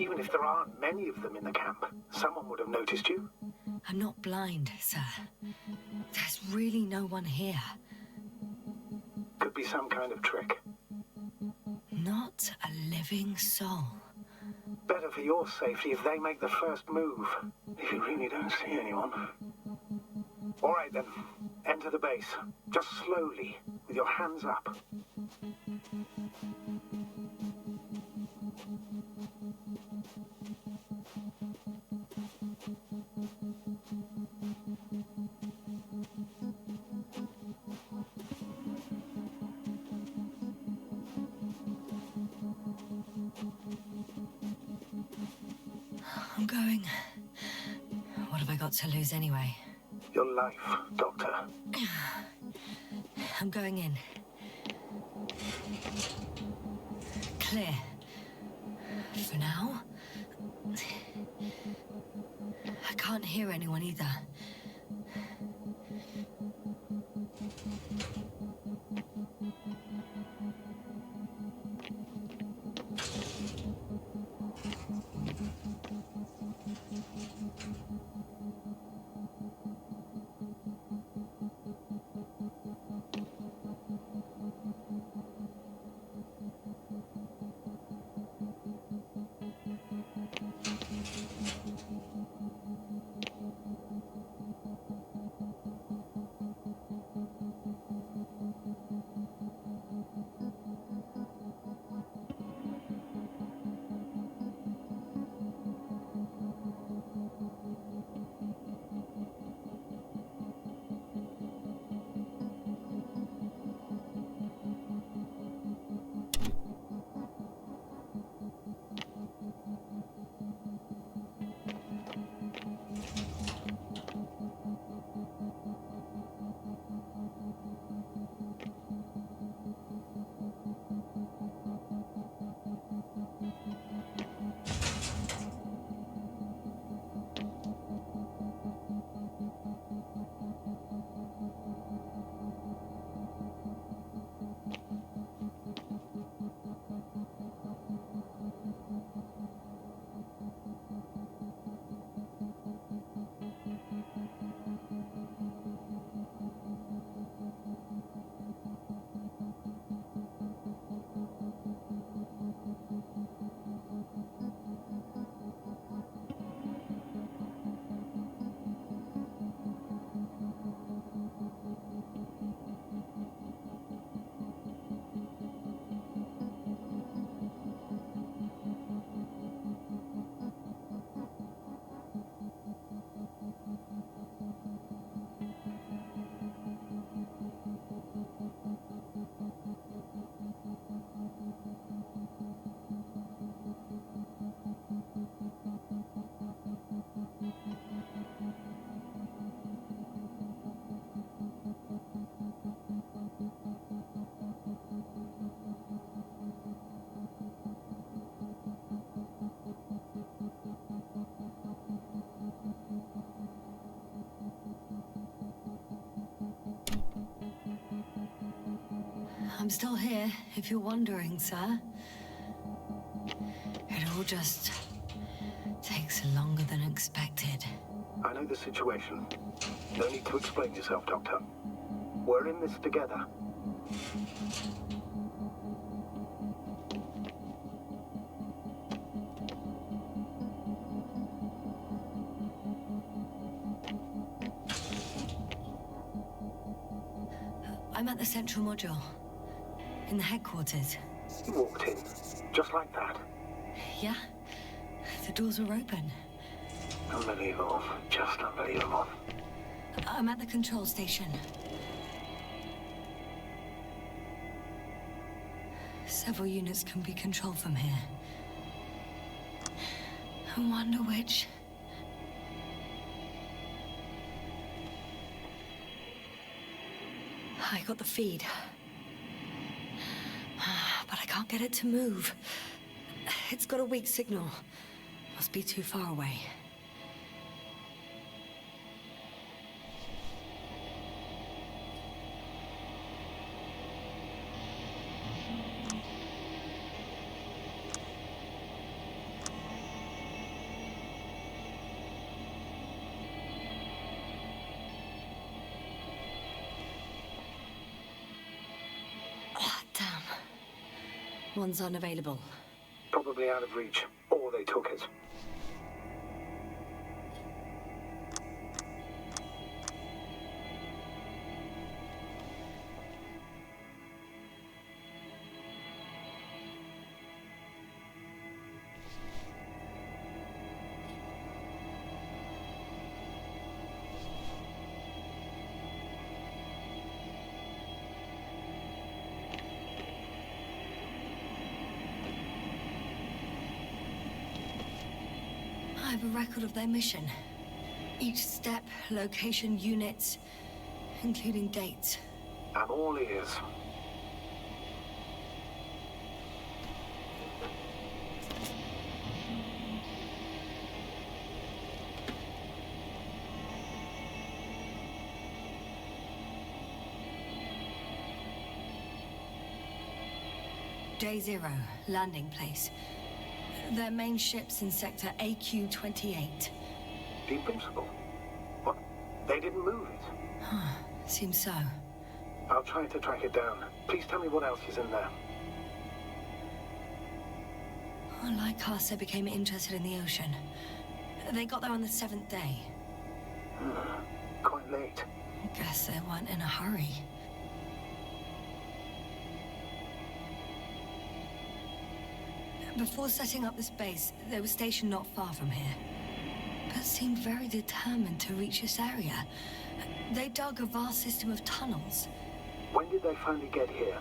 Even if there aren't many of them in the camp, someone would have noticed you. I'm not blind, sir. There's really no one here. Could be some kind of trick. Not a living soul. Better for your safety if they make the first move. If you really don't see anyone. All right then, enter the base. Just slowly, with your hands up. I'm going. What have I got to lose anyway? Your life, Doctor. I'm going in. Clear. For now. I can't hear anyone either. I'm still here, if you're wondering, sir. It all just takes longer than expected. I know the situation. No need to explain yourself, Doctor. We're in this together. I'm at the central module. In the headquarters. You walked in, just like that. Yeah, the doors were open. Unbelievable, just unbelievable. I'm at the control station. Several units can be controlled from here. I wonder which. I got the feed. But I can't get it to move. It's got a weak signal. Must be too far away. One's unavailable. Probably out of reach, or they took it. I have a record of their mission. Each step, location, units, including dates. I'm all ears. Day 0, landing place. Their main ship's in sector AQ-28. The Invincible? What? They didn't move it? Seems so. I'll try to track it down. Please tell me what else is in there. Like us, they became interested in the ocean. They got there on the 7th day. Quite late. Guess they weren't in a hurry. Before setting up this base, they were stationed not far from here, but seemed very determined to reach this area. They dug a vast system of tunnels. When did they finally get here?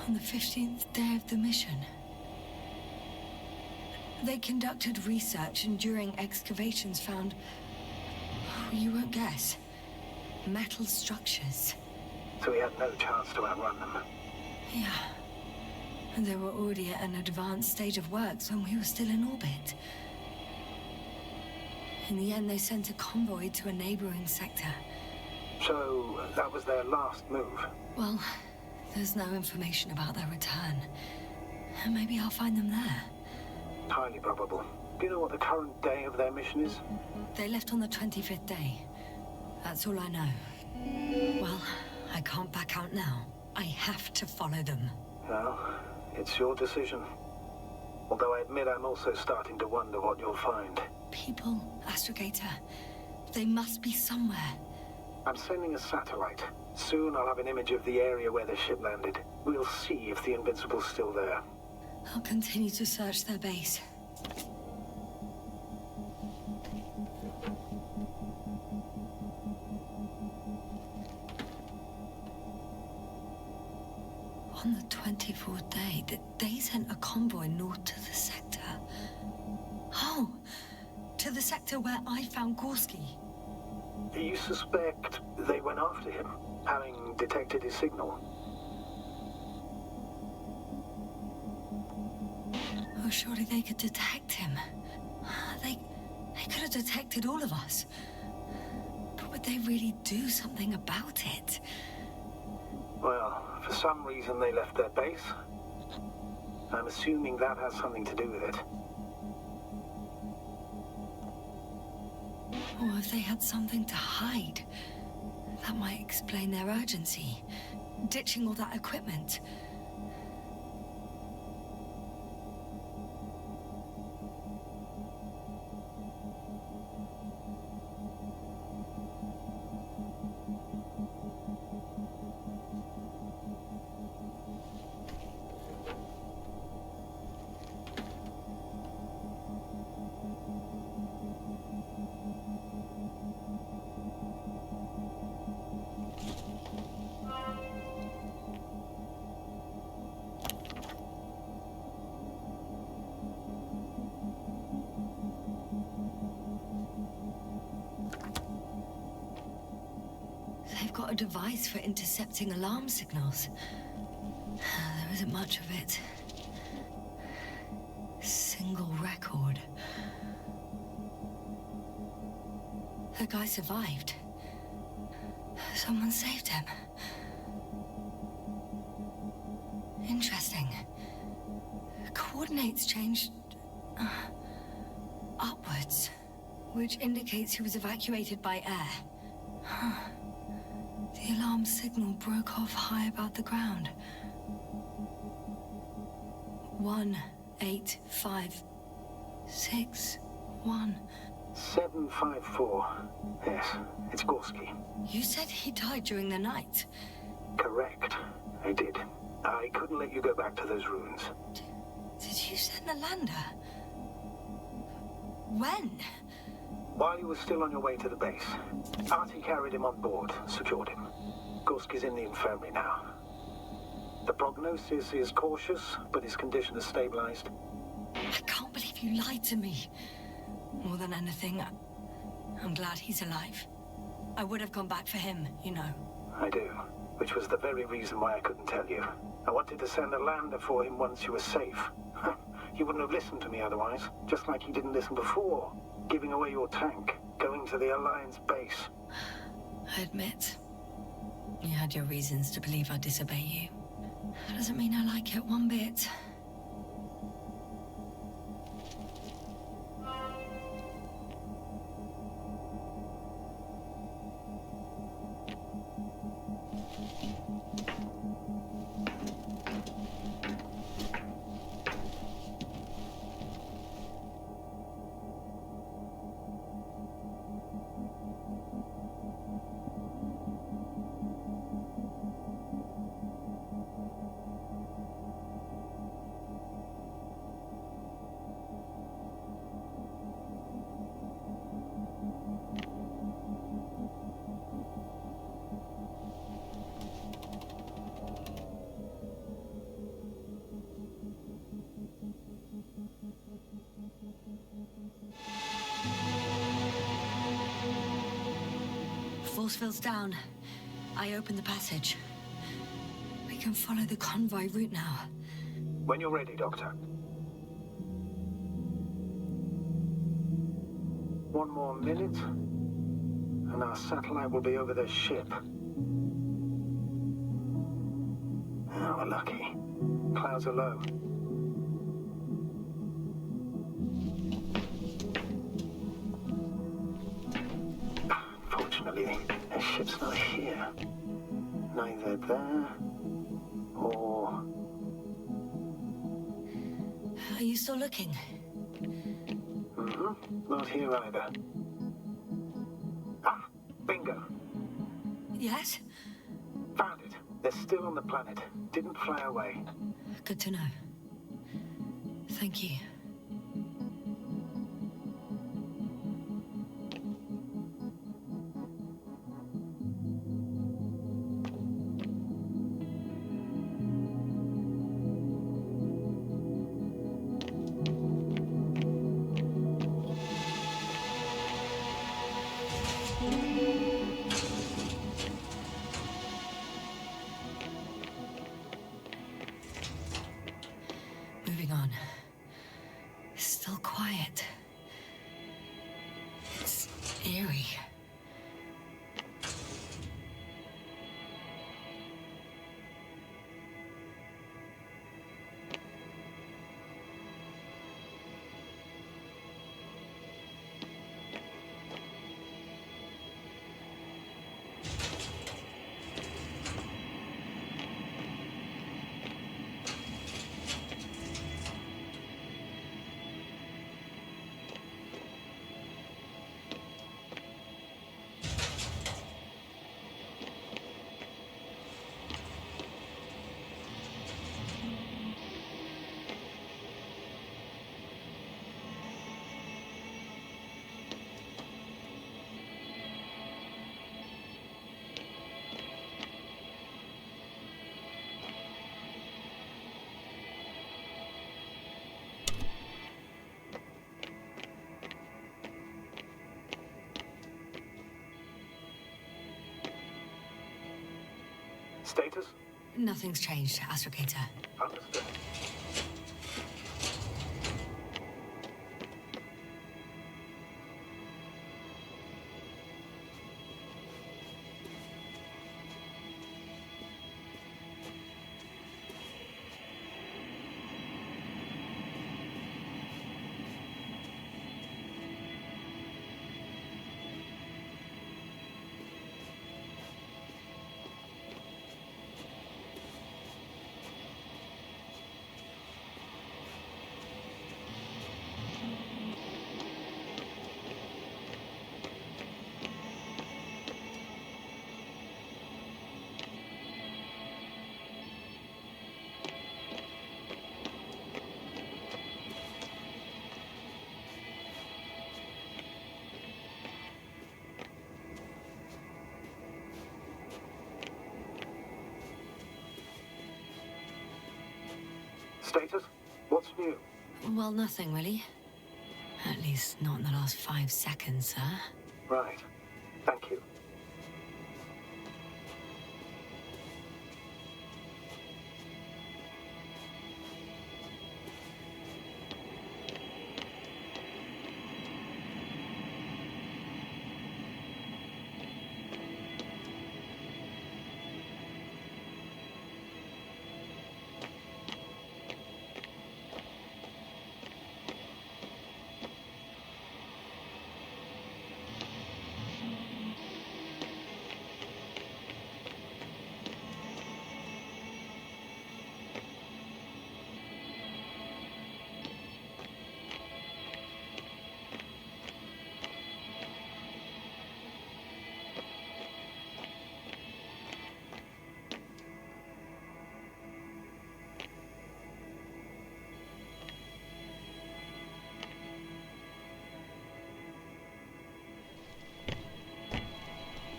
On the 15th day of the mission. They conducted research and during excavations found, you won't guess, metal structures. So we had no chance to outrun them. Yeah. And they were already at an advanced stage of works when we were still in orbit. In the end, they sent a convoy to a neighboring sector. So, that was their last move? Well, there's no information about their return. Maybe I'll find them there. Highly probable. Do you know what the current day of their mission is? They left on the 25th day. That's all I know. Well, I can't back out now. I have to follow them. Well, it's your decision. Although I admit I'm also starting to wonder what you'll find. People, Astrogator. They must be somewhere. I'm sending a satellite. Soon I'll have an image of the area where the ship landed. We'll see if the Invincible's still there. I'll continue to search their base. On the 24th day, they sent a convoy north to the sector. Oh, to the sector where I found Gorski. You suspect they went after him, having detected his signal? Oh, surely they could detect him. They could have detected all of us. But would they really do something about it? Well, for some reason they left their base. I'm assuming that has something to do with it. Or if they had something to hide, that might explain their urgency. Ditching all that equipment. They've got a device for intercepting alarm signals. There isn't much of it. Single record. The guy survived. Someone saved him. Interesting. Coordinates changed upwards, which indicates he was evacuated by air. The alarm signal broke off high above the ground. 18561. 754. Yes, it's Gorski. You said he died during the night. Correct. I did. I couldn't let you go back to those ruins. Did you send the lander? When? While you were still on your way to the base, Artie carried him on board, secured him. Gorski's in the infirmary now. The prognosis is cautious, but his condition has stabilized. I can't believe you lied to me. More than anything, I'm glad he's alive. I would have gone back for him, you know. I do, which was the very reason why I couldn't tell you. I wanted to send a lander for him once you were safe. You wouldn't have listened to me otherwise, just like you didn't listen before. Giving away your tank, going to the Alliance base. I admit, you had your reasons to believe I'd disobey you. Doesn't mean I like it one bit. Force field's down. I opened the passage. We can follow the convoy route now. When you're ready, Doctor. One more minute, and our satellite will be over their ship. Oh, we're lucky. Clouds are low. Fortunately, their ship's not here. Neither there or... Are you still looking? Not here either. Ah, bingo. Yes? Found it. They're still on the planet. Didn't fly away. Good to know. Thank you. Moving on. Still quiet. It's eerie. Status? Nothing's changed, Astrogator. Understood. Status? What's new? Well, nothing really. At least not in the last 5 seconds, sir. Right. Thank you.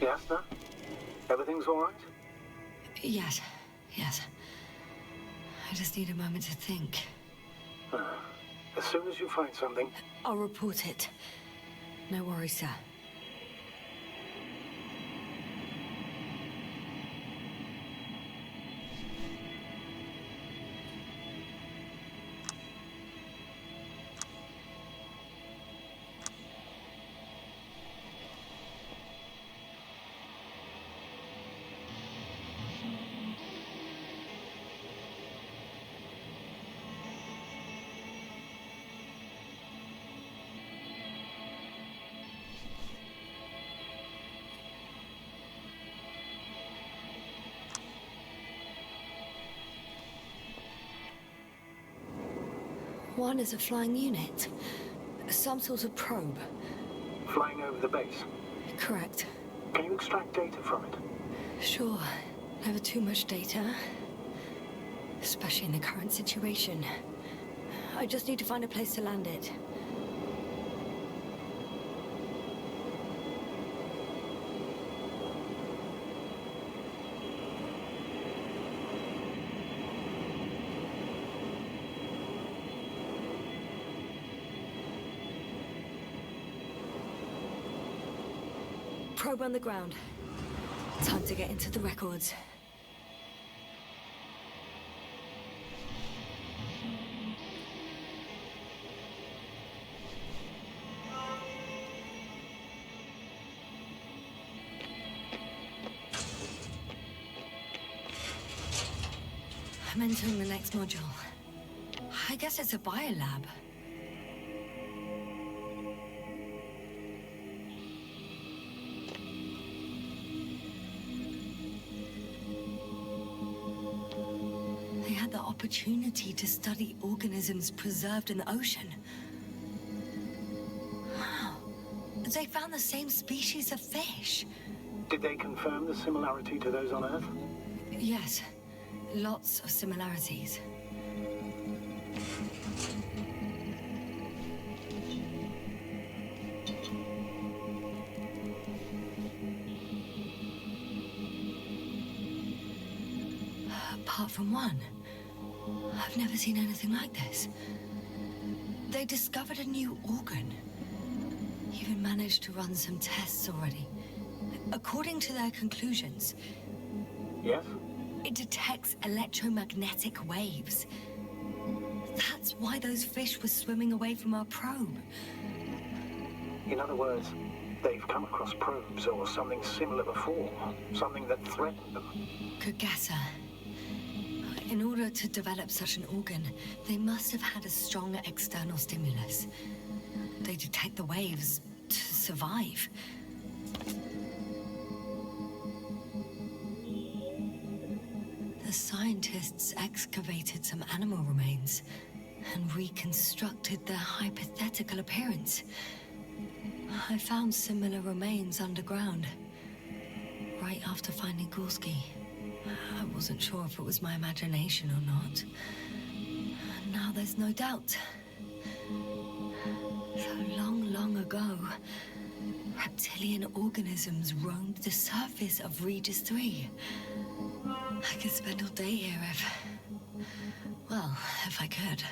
Yes, sir? Everything's all right? Yes. I just need a moment to think. As soon as you find something... I'll report it. No worries, sir. One is a flying unit. Some sort of probe. Flying over the base? Correct. Can you extract data from it? Sure. Never too much data. Especially in the current situation. I just need to find a place to land it. Probe on the ground. Time to get into the records. I'm entering the next module. I guess it's a biolab. Opportunity to study organisms preserved in the ocean. Wow. They found the same species of fish. Did they confirm the similarity to those on Earth? Yes. Lots of similarities. Apart from one. I've never seen anything like this. They discovered a new organ. Even managed to run some tests already. According to their conclusions... Yes? It detects electromagnetic waves. That's why those fish were swimming away from our probe. In other words, they've come across probes or something similar before. Something that threatened them. Good guess, sir. In order to develop such an organ, they must have had a strong external stimulus. They detect the waves to survive. The scientists excavated some animal remains and reconstructed their hypothetical appearance. I found similar remains underground, right after finding Gorski. I wasn't sure if it was my imagination or not. Now there's no doubt. So long ago, reptilian organisms roamed the surface of Regis 3. I could spend all day here if... Well, if I could.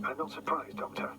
I'm not surprised, Doctor.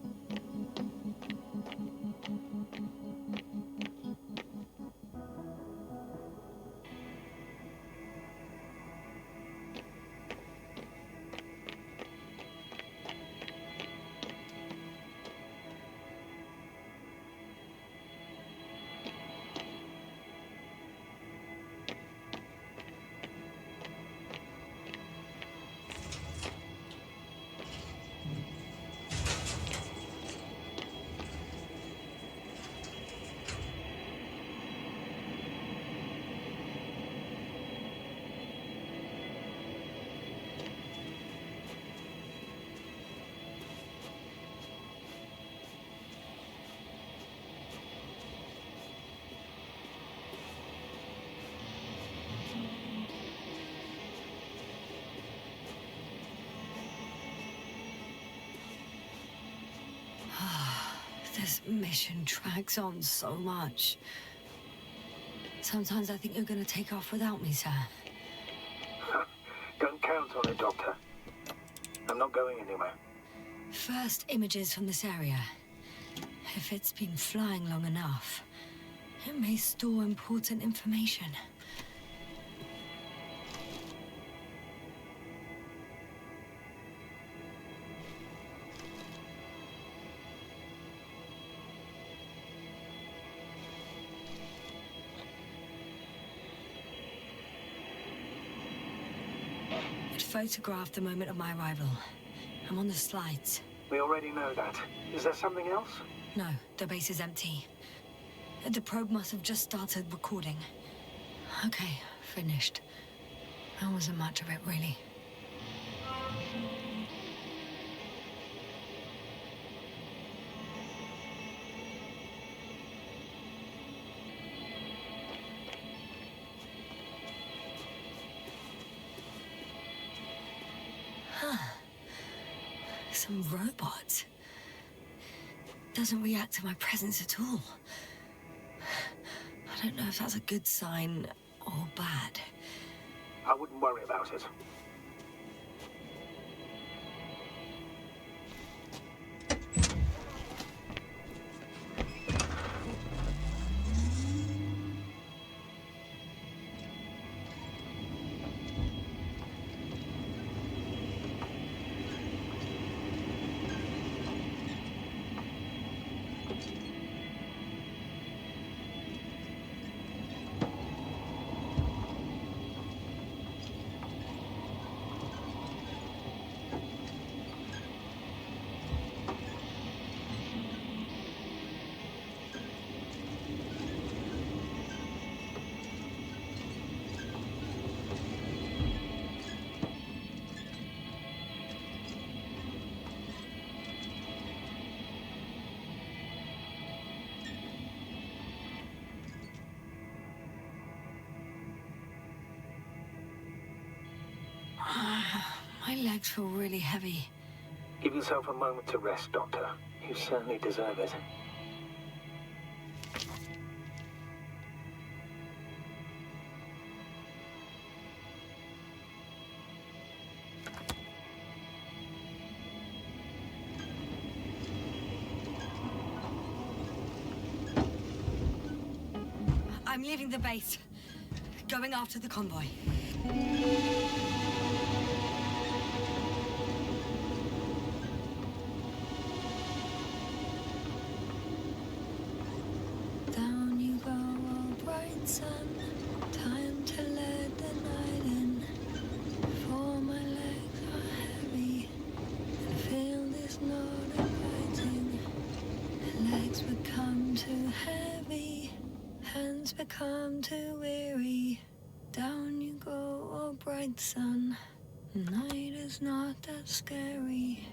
This mission drags on so much. Sometimes I think you're going to take off without me, sir. Don't count on it, Doctor. I'm not going anywhere. First images from this area. If it's been flying long enough, it may store important information. Photographed the moment of my arrival. I'm on the slides. We already know that. Is there something else? No, the base is empty. The probe must have just started recording. Okay, finished. That wasn't much of it, really. Some robot. Doesn't react to my presence at all. I don't know if that's a good sign or bad. I wouldn't worry about it. My legs feel really heavy. Give yourself a moment to rest, Doctor. You certainly deserve it. I'm leaving the base. Going after the convoy. Down you go, oh bright sun. Time to let the night in. For my legs are heavy. And feel this note inviting. Legs become too heavy. Hands become too weary. Down you go, oh bright sun. Night is not that scary.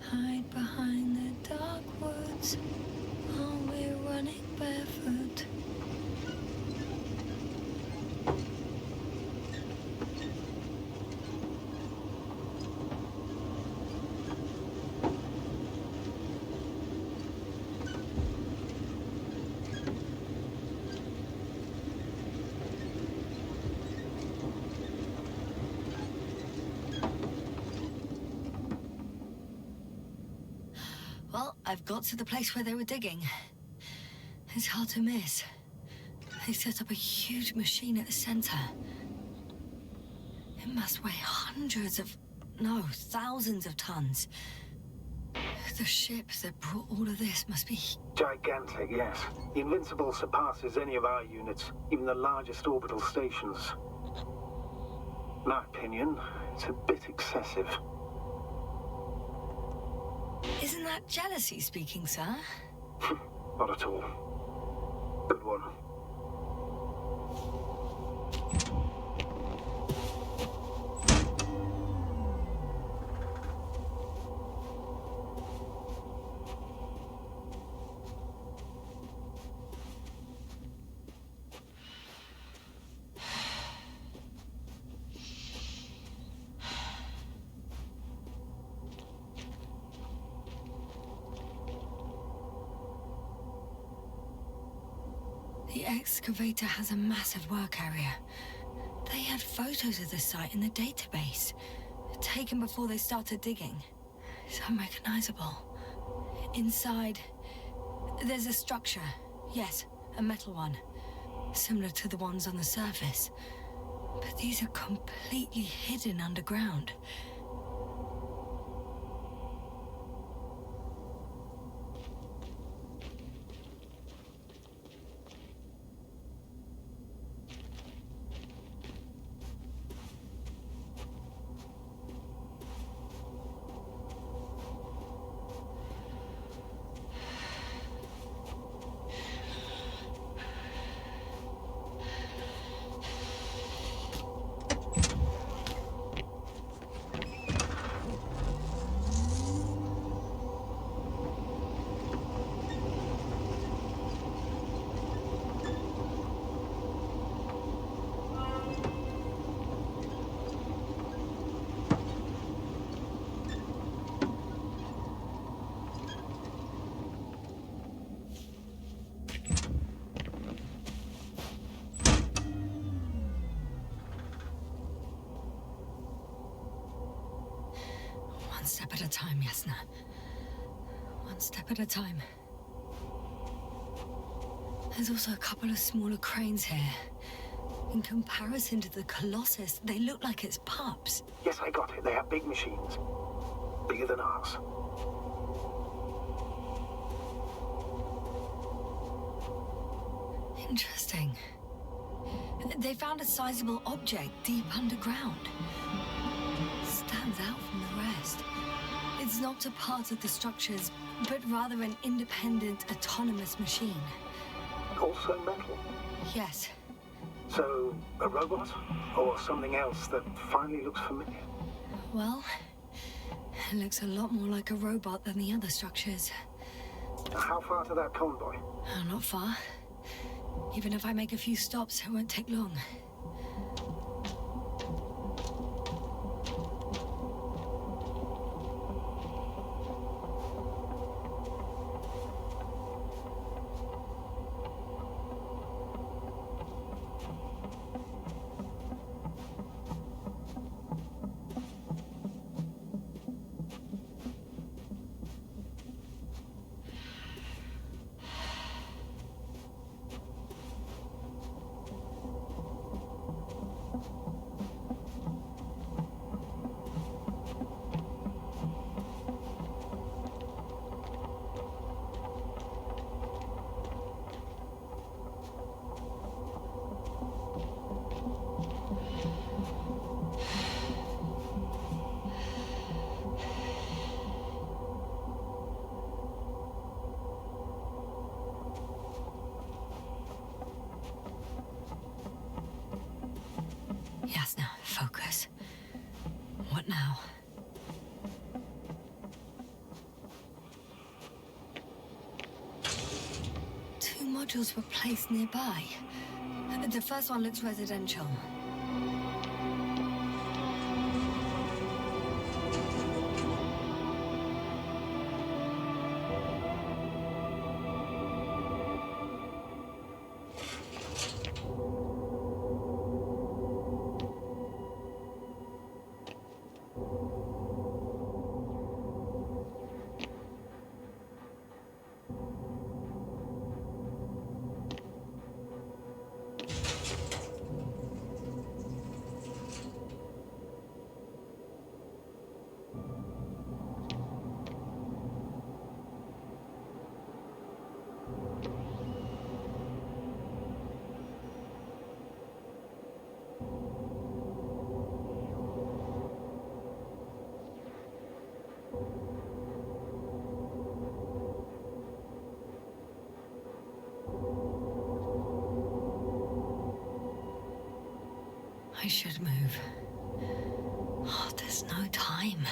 Hide behind the dark woods while we're running barefoot. I've got to the place where they were digging. It's hard to miss. They set up a huge machine at the center. It must weigh thousands of tons. The ship that brought all of this must be... Gigantic, yes. The Invincible surpasses any of our units, even the largest orbital stations. In my opinion, it's a bit excessive. Isn't that jealousy speaking, sir? Not at all. Good one. The excavator has a massive work area. They had photos of the site in the database, taken before they started digging. It's unrecognizable. Inside, there's a structure. Yes, a metal one, similar to the ones on the surface. But these are completely hidden underground. One step at a time, Yasna. One step at a time. There's also a couple of smaller cranes here. In comparison to the Colossus, they look like it's pups. Yes, I got it. They have big machines. Bigger than ours. Interesting. They found a sizable object deep underground. Stands out from the rest. It's not a part of the structures, but rather an independent, autonomous machine. Also metal? Yes. So, a robot? Or something else that finally looks familiar? Well, it looks a lot more like a robot than the other structures. How far to that convoy? Not far. Even if I make a few stops, it won't take long. Yasna, focus. What now? Two modules were placed nearby. The first one looks residential. I should move. Oh, there's no time.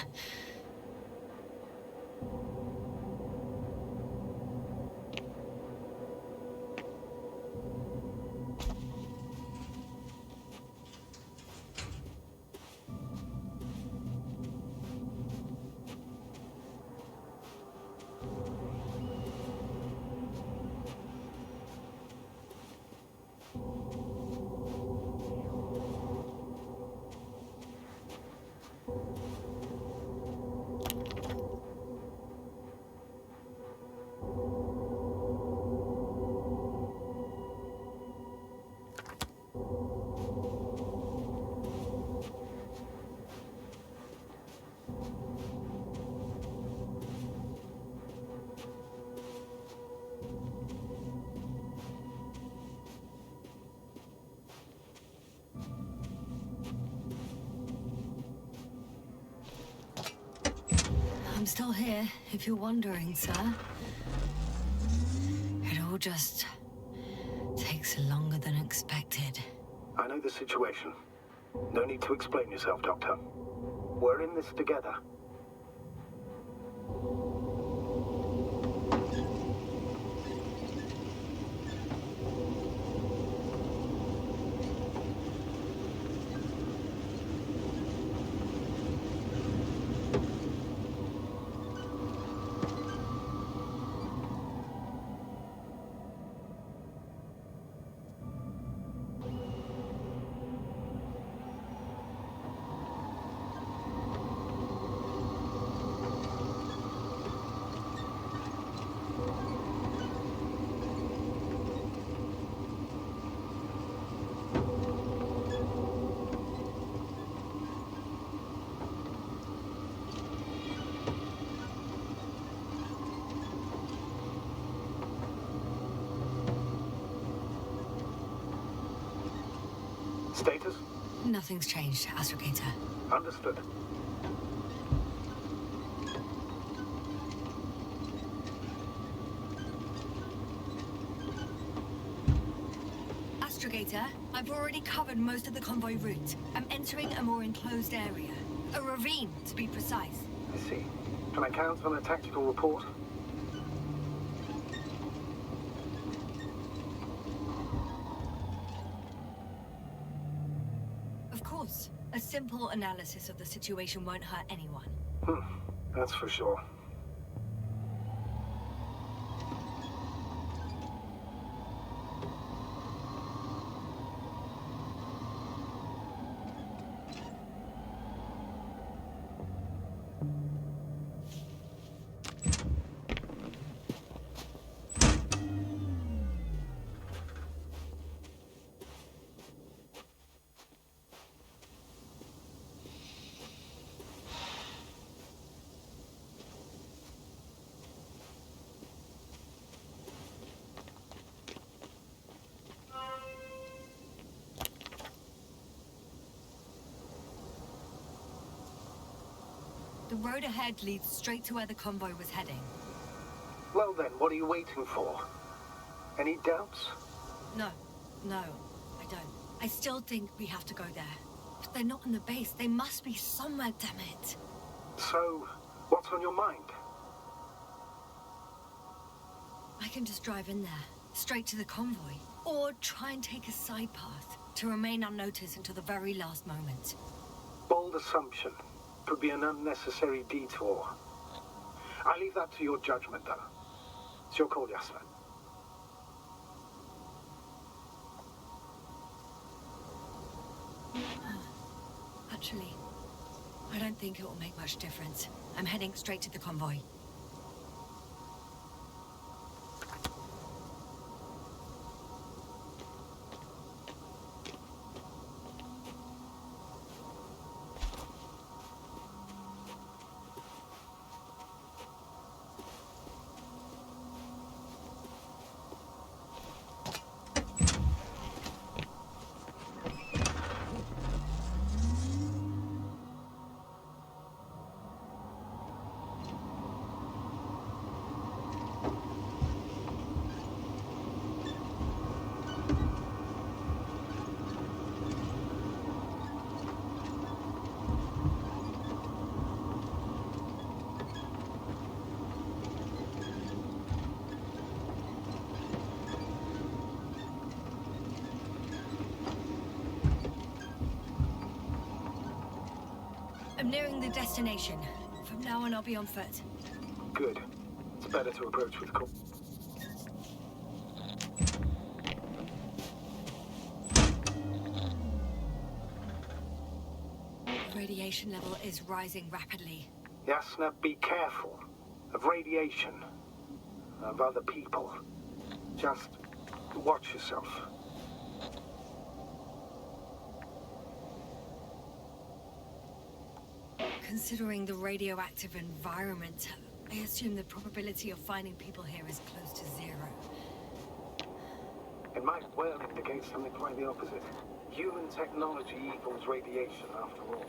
I'm still here, if you're wondering, sir. It all just takes longer than expected. I know the situation. No need to explain yourself, Doctor. We're in this together. Status? Nothing's changed, Astrogator. Understood. Astrogator, I've already covered most of the convoy route. I'm entering a more enclosed area. A ravine, to be precise. I see. Can I count on a tactical report? Of course. A simple analysis of the situation won't hurt anyone. That's for sure. The road ahead leads straight to where the convoy was heading. Well then, what are you waiting for? Any doubts? No, I don't. I still think we have to go there. But they're not in the base. They must be somewhere, damn it. So, what's on your mind? I can just drive in there, straight to the convoy. Or try and take a side path to remain unnoticed until the very last moment. Bold assumption. Could be an unnecessary detour. I leave that to your judgment, though. It's your call, Jasper. Actually, I don't think it will make much difference. I'm heading straight to the convoy. I'm nearing the destination. From now on, I'll be on foot. Good. It's better to approach with caution. Radiation level is rising rapidly. Yasna, be careful. Of radiation. Of other people. Just watch yourself. Considering the radioactive environment, I assume the probability of finding people here is close to 0. It might well indicate something quite the opposite. Human technology equals radiation, after all.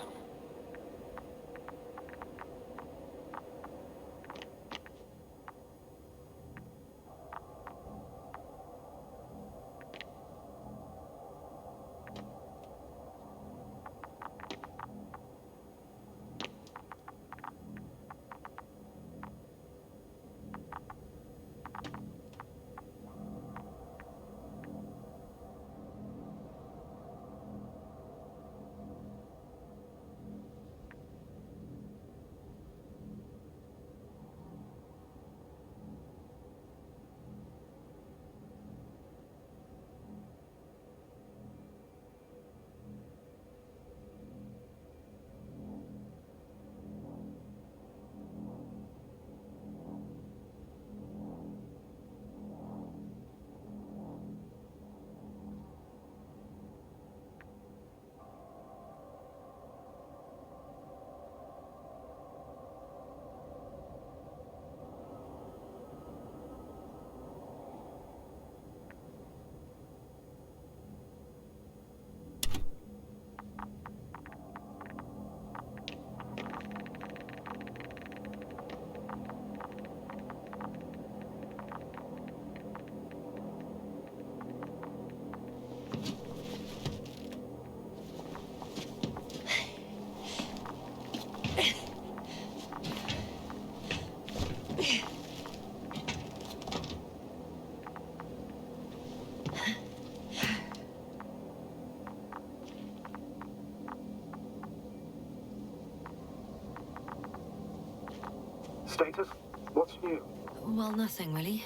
Status? What's new? Well, nothing really.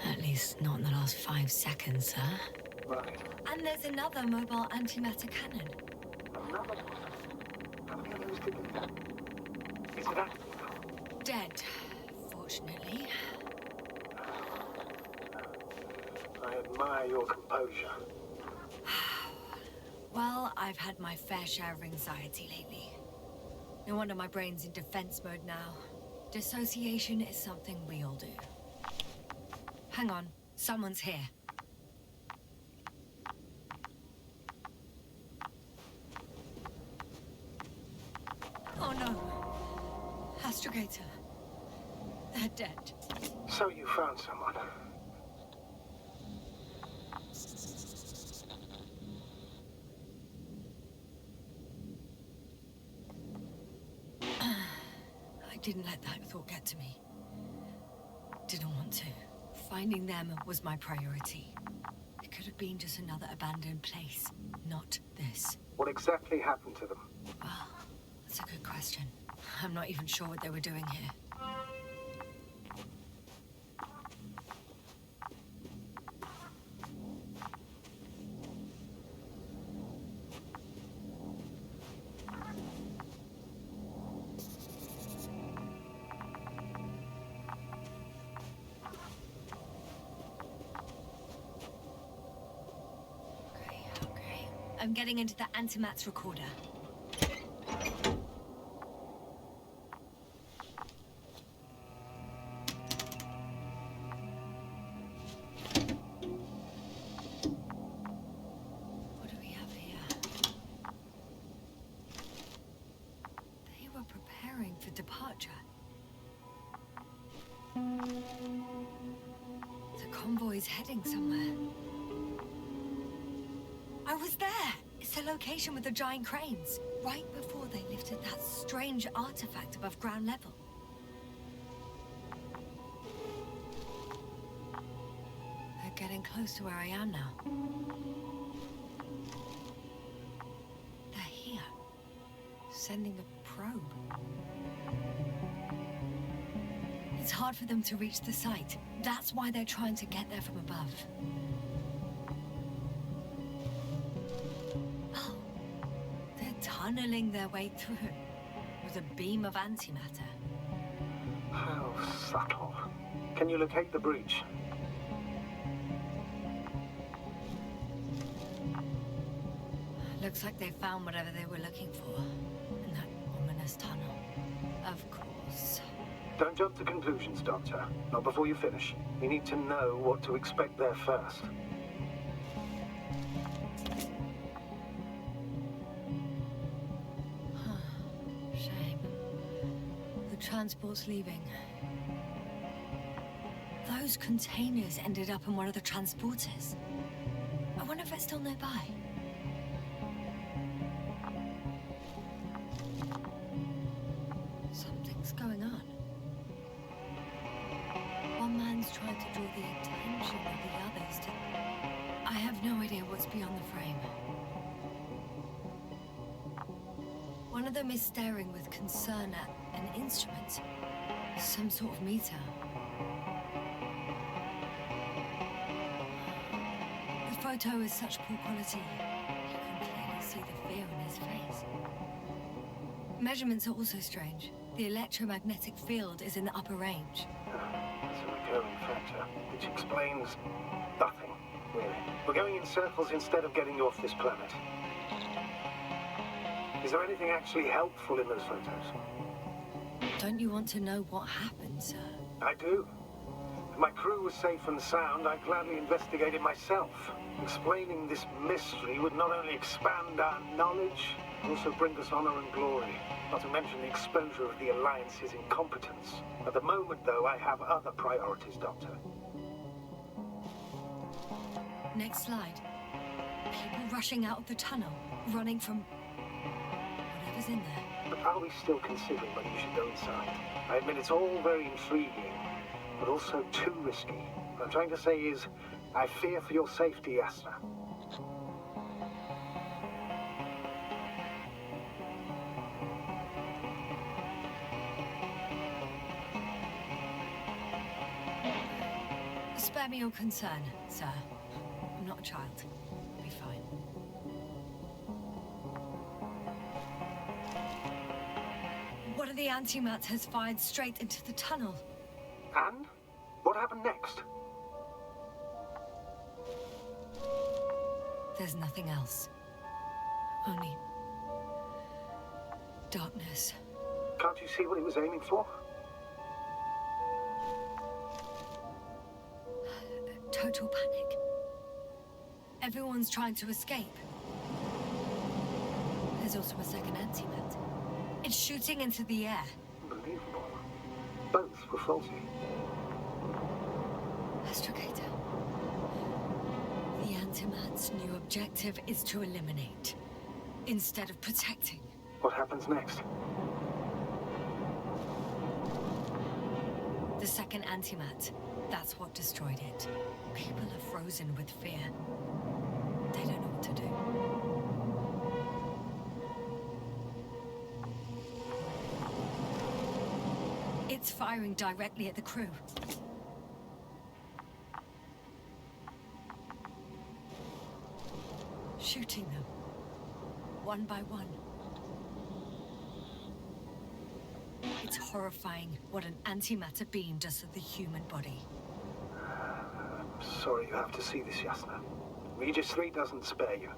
At least not in the last 5 seconds, sir. Right. And there's another mobile antimatter cannon. Another one? How many of those did we have? Is it active? Dead, fortunately. I admire your composure. Well, I've had my fair share of anxiety lately. No wonder my brain's in defense mode now. Dissociation is something we all do. Hang on, someone's here. Oh no. Astrogator. They're dead. So you found someone. I didn't let that thought get to me. Didn't want to. Finding them was my priority. It could have been just another abandoned place, not this. What exactly happened to them? Well, that's a good question. I'm not even sure what they were doing here. Okay. I'm getting into the antimatter recorder. What do we have here? They were preparing for departure. The convoy's heading somewhere. I was there! It's the location with the giant cranes. Right before they lifted that strange artifact above ground level. They're getting close to where I am now. They're here. Sending a probe. It's hard for them to reach the site. That's why they're trying to get there from above. Oh, they're tunneling their way through with a beam of antimatter. How subtle. Can you locate the breach? Looks like they found whatever they were looking for in that ominous tunnel. Of course. Don't jump to conclusions, Doctor. Not before you finish. We need to know what to expect there first. Shame. The transport's leaving. Those containers ended up in one of the transporters. I wonder if it's still nearby. Something's going on. One man's trying to draw the attention of the others to... I have no idea what's beyond the frame. One of them is staring with concern at an instrument. Some sort of meter. The photo is such poor quality. You can clearly see the fear in his face. Measurements are also strange. The electromagnetic field is in the upper range. That's a recurring factor, which explains nothing, really. We're going in circles instead of getting you off this planet. Is there anything actually helpful in those photos? Don't you want to know what happened, sir? I do. If my crew was safe and sound, I'd gladly investigate it myself. Explaining this mystery would not only expand our knowledge, but also bring us honor and glory. Not to mention the exposure of the Alliance's incompetence. At the moment, though, I have other priorities, Doctor. Next slide. People rushing out of the tunnel, running from whatever's in there. But are we still considering whether you should go inside? I admit it's all very intriguing, but also too risky. What I'm trying to say is, I fear for your safety, Yasna. Spare me your concern, sir. I'm not a child. I'll be fine. One of the antimats has fired straight into the tunnel. And? What happened next? There's nothing else. Only... darkness. Can't you see what he was aiming for? Total panic. Everyone's trying to escape. There's also a second antimat. It's shooting into the air. Unbelievable. Both were faulty. Astrogator. The antimat's new objective is to eliminate, instead of protecting. What happens next? The second antimat. That's what destroyed it. People are frozen with fear. They don't know what to do. It's firing directly at the crew. Shooting them. One by one. It's horrifying what an antimatter beam does to the human body. I'm sorry you have to see this, Yasna. Regis 3 doesn't spare you.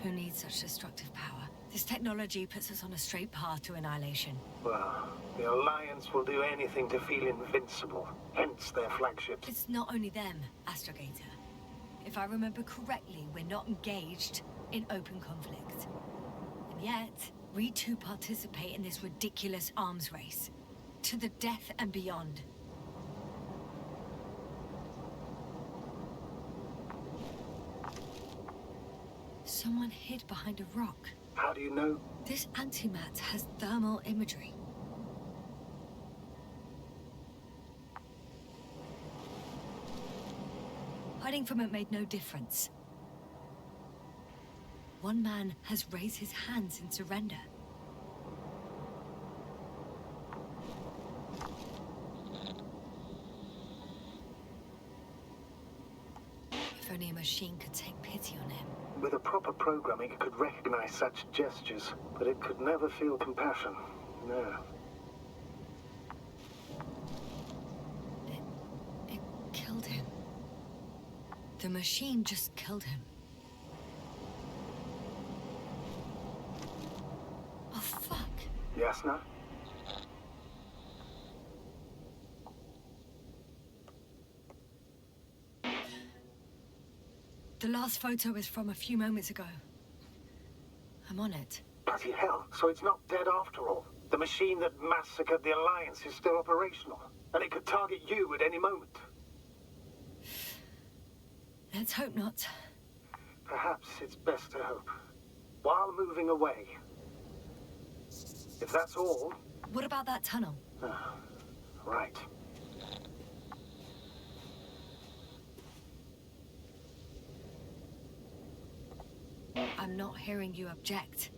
Who needs such destructive power? This technology puts us on a straight path to annihilation. Well, the Alliance will do anything to feel invincible, hence their flagships. It's not only them, Astrogator. If I remember correctly, we're not engaged in open conflict. And yet, we too participate in this ridiculous arms race. To the death and beyond. Someone hid behind a rock. How do you know? This antimat has thermal imagery. Hiding from it made no difference. One man has raised his hands in surrender. If only a machine could take pity on him. With a proper programming, it could recognize such gestures, but it could never feel compassion. No. It killed him. The machine just killed him. Oh, fuck. Yasna? The last photo is from a few moments ago. I'm on it. Bloody hell, so it's not dead after all. The machine that massacred the Alliance is still operational, and it could target you at any moment. Let's hope not. Perhaps it's best to hope. While moving away. If that's all... What about that tunnel? Right. I'm not hearing you object.